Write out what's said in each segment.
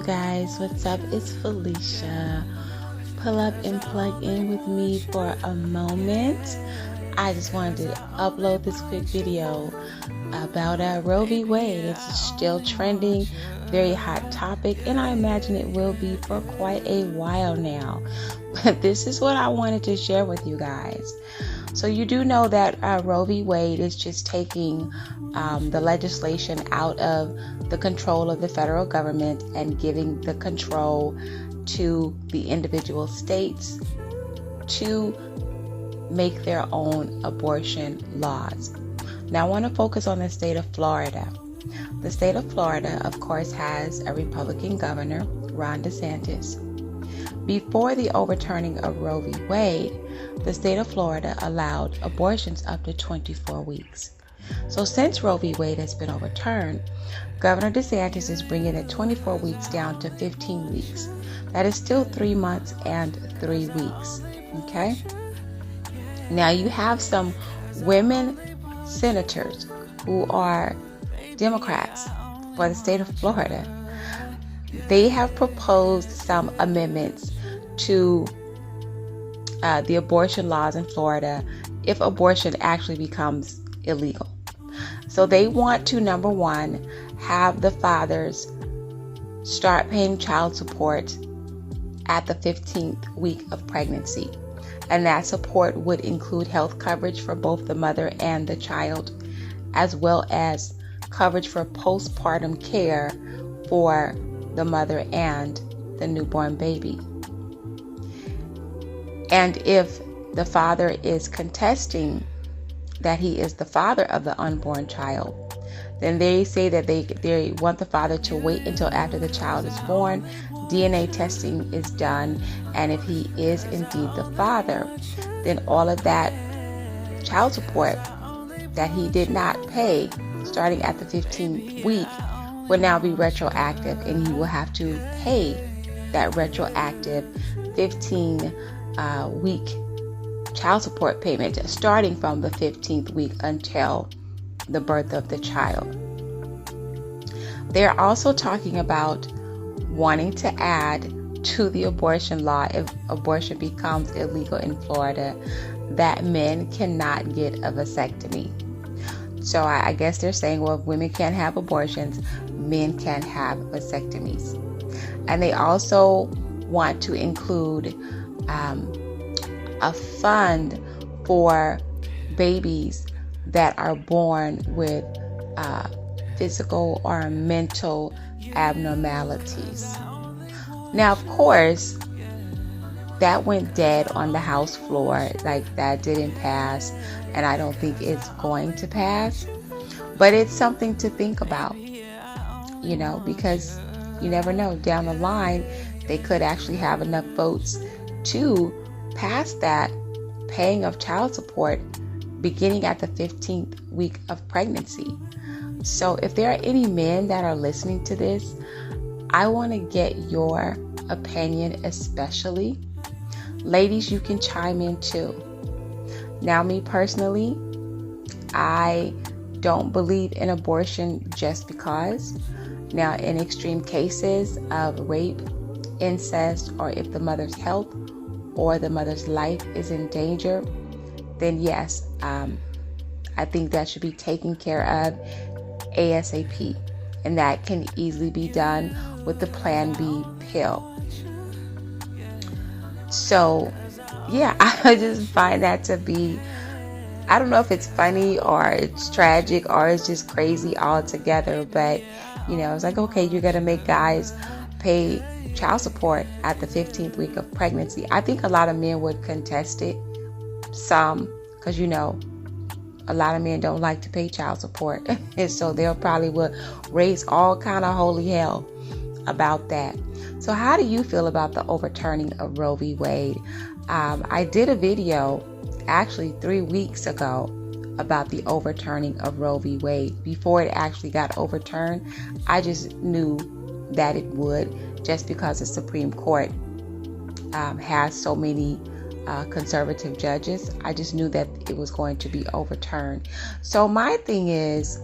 you guys, what's up? It's Felicia. Pull up and plug in with me for a moment. I just wanted to upload this quick video about Roe v. Wade. It's still trending, very hot topic, and I imagine it will be for quite a while now. But this is what I wanted to share with you guys. So you do know that Roe v. Wade is just taking the legislation out of the control of the federal government and giving the control to the individual states to make their own abortion laws. Now I want to focus on the state of Florida. The state of Florida, of course, has a Republican governor, Ron DeSantis. Before the overturning of Roe v. Wade, the state of Florida allowed abortions up to 24 weeks. So since Roe v. Wade has been overturned, Governor DeSantis is bringing the 24 weeks down to 15 weeks. That is still 3 months and 3 weeks. Okay? Now you have some women senators who are Democrats for the state of Florida. They have proposed some amendments to the abortion laws in Florida if abortion actually becomes illegal. So they want to, number one, have the fathers start paying child support at the 15th week of pregnancy. And that support would include health coverage for both the mother and the child, as well as coverage for postpartum care for the mother and the newborn baby. And if the father is contesting that he is the father of the unborn child, then they say that they want the father to wait until after the child is born, DNA testing is done, and if he is indeed the father, then all of that child support that he did not pay starting at the 15th week will now be retroactive, and he will have to pay that retroactive 15-week child support payment starting from the 15th week until the birth of the child. They're also talking about wanting to add to the abortion law, if abortion becomes illegal in Florida, that men cannot get a vasectomy. So I guess they're saying, well, if women can't have abortions, men can have vasectomies. And they also want to include a fund for babies that are born with physical or mental abnormalities. Now, of course, that went dead on the House floor. Like, that didn't pass, and I don't think it's going to pass. But it's something to think about, because you never know. Down the line, they could actually have enough votes to pass that paying of child support beginning at the 15th week of pregnancy. So if there are any men that are listening to this, I want to get your opinion, especially. Ladies, you can chime in too. Now, me personally, I don't believe in abortion just because. Now, in extreme cases of rape, incest, or if the mother's health or the mother's life is in danger, then yes, I think that should be taken care of ASAP. And that can easily be done with the Plan B pill. So, yeah, I just find that to be, I don't know if it's funny or it's tragic or it's just crazy altogether. But, it's like, okay, you're going to make guys pay child support at the 15th week of pregnancy. I think a lot of men would contest it. Some, because, a lot of men don't like to pay child support. And so they'll probably would raise all kind of holy hell about that. So how do you feel about the overturning of Roe v. Wade? I did a video actually 3 weeks ago about the overturning of Roe v. Wade. Before it actually got overturned, I just knew that it would, just because the Supreme Court has so many conservative judges. I just knew that it was going to be overturned. So my thing is,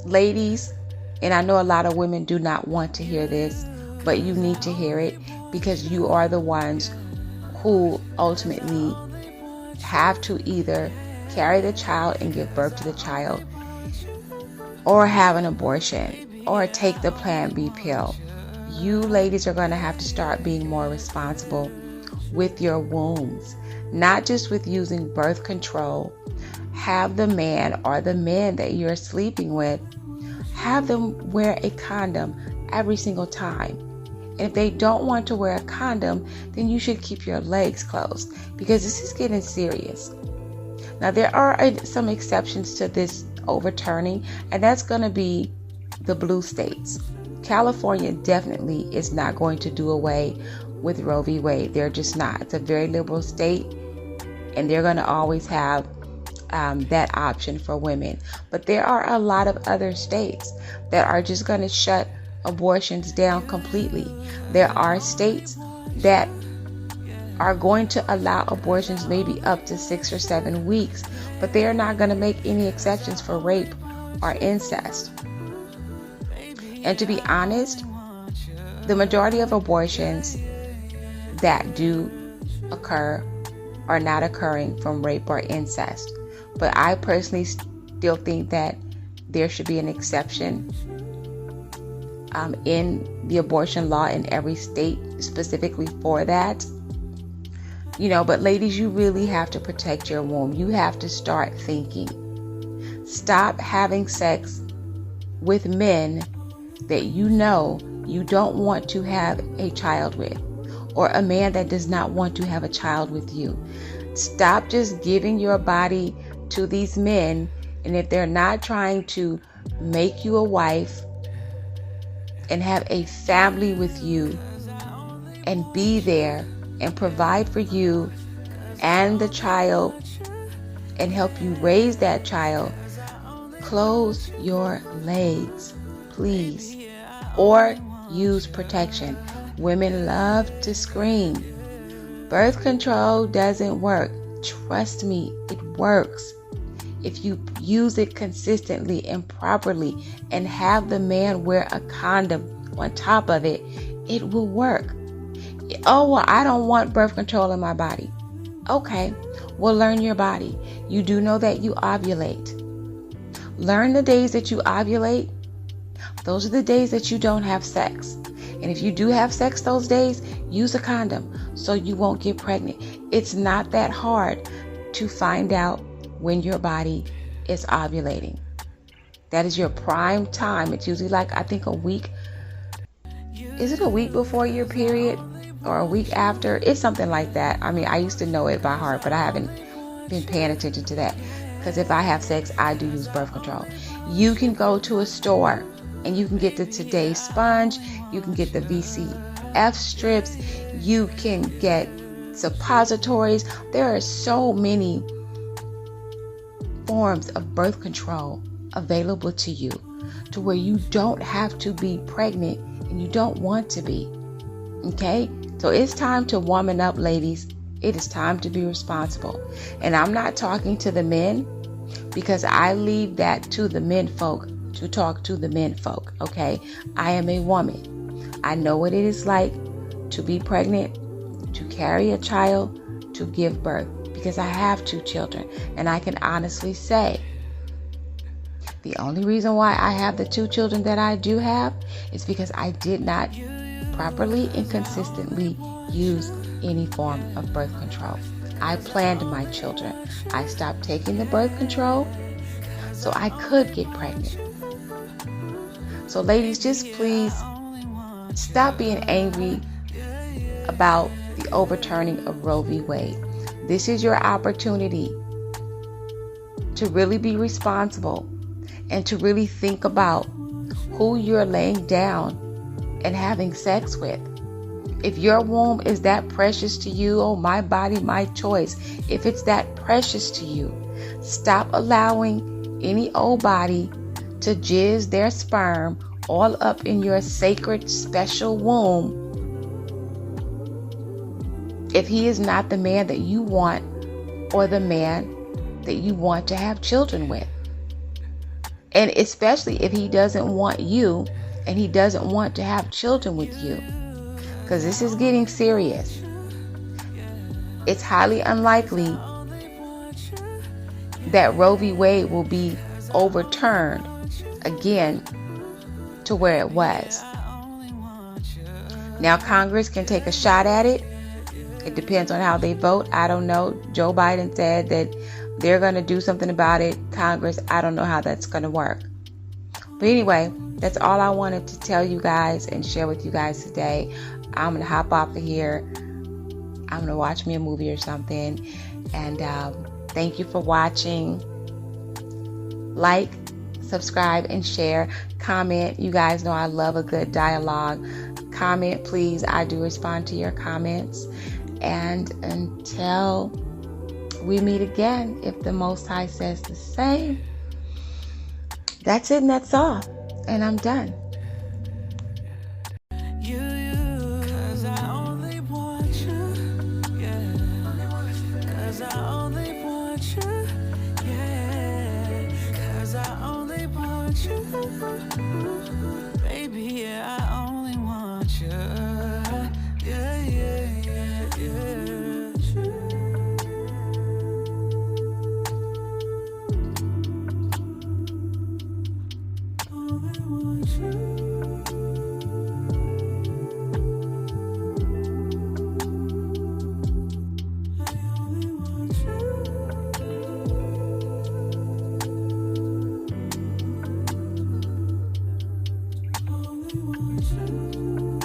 ladies, and I know a lot of women do not want to hear this, but you need to hear it because you are the ones who ultimately have to either carry the child and give birth to the child, or have an abortion, or take the Plan B pill. You ladies are going to have to start being more responsible with your wombs, not just with using birth control. Have the man or the men that you're sleeping with, have them wear a condom every single time. And if they don't want to wear a condom, then you should keep your legs closed, because this is getting serious. Now, there are some exceptions to this overturning, and that's going to be the blue states. California definitely is not going to do away with Roe v. Wade. They're just not. It's a very liberal state, and they're going to always have that option for women. But there are a lot of other states that are just going to shut abortions down completely. There are states that are going to allow abortions maybe up to 6 or 7 weeks, but they are not going to make any exceptions for rape or incest. And to be honest, the majority of abortions that do occur are not occurring from rape or incest. But I personally still think that there should be an exception in the abortion law in every state specifically for that. But ladies, you really have to protect your womb. You have to start thinking. Stop having sex with men that you don't want to have a child with, or a man that does not want to have a child with you. Stop just giving your body to these men, and if they're not trying to make you a wife and have a family with you and be there and provide for you and the child and help you raise that child, close your legs, please, or use protection. Women love to scream. Birth control doesn't work. Trust me, it works. If you use it consistently and properly and have the man wear a condom on top of it, it will work. Oh, well, I don't want birth control in my body. Okay, well, learn your body. You do know that you ovulate. Learn the days that you ovulate. Those are the days that you don't have sex. And if you do have sex those days, use a condom so you won't get pregnant. It's not that hard to find out when your body is ovulating. That is your prime time. It's usually like, I think, a week. Is it a week before your period or a week after? It's something like that. I mean, I used to know it by heart, but I haven't been paying attention to that, because if I have sex, I do use birth control. You can go to a store and you can get the Today sponge, you can get the VCF strips, you can get suppositories. There are so many forms of birth control available to you, to where you don't have to be pregnant and you don't want to be. Okay? So it's time to woman up, ladies. It is time to be responsible. And I'm not talking to the men, because I leave that to the men folk to talk to the men folk. Okay? I am a woman. I know what it is like to be pregnant, to carry a child, to give birth, because I have 2 children. And I can honestly say, the only reason why I have the 2 children that I do have is because I did not properly and consistently use any form of birth control. I planned my children. I stopped taking the birth control so I could get pregnant. So ladies, just please stop being angry about the overturning of Roe v. Wade. This is your opportunity to really be responsible and to really think about who you're laying down and having sex with. If your womb is that precious to you, oh, my body, my choice. If it's that precious to you, stop allowing any old body to jizz their sperm all up in your sacred, special womb if he is not the man that you want, or the man that you want to have children with. And especially if he doesn't want you and he doesn't want to have children with you, because this is getting serious, it's highly unlikely that Roe v. Wade will be overturned again to where it was. Now Congress can take a shot at it. It depends on how they vote. I don't know. Joe Biden said that they're going to do something about it. Congress, I don't know how that's going to work. But anyway, that's all I wanted to tell you guys and share with you guys today. I'm going to hop off of here. I'm going to watch me a movie or something. And thank you for watching. Like, subscribe, and share. Comment. You guys know I love a good dialogue. Comment, please. I do respond to your comments. And until we meet again, if the Most High says the same, that's it and that's all. And I'm done. Baby, yeah, I only want you. Yeah, yeah, yeah, yeah. Only want you. I only want you. Only want you.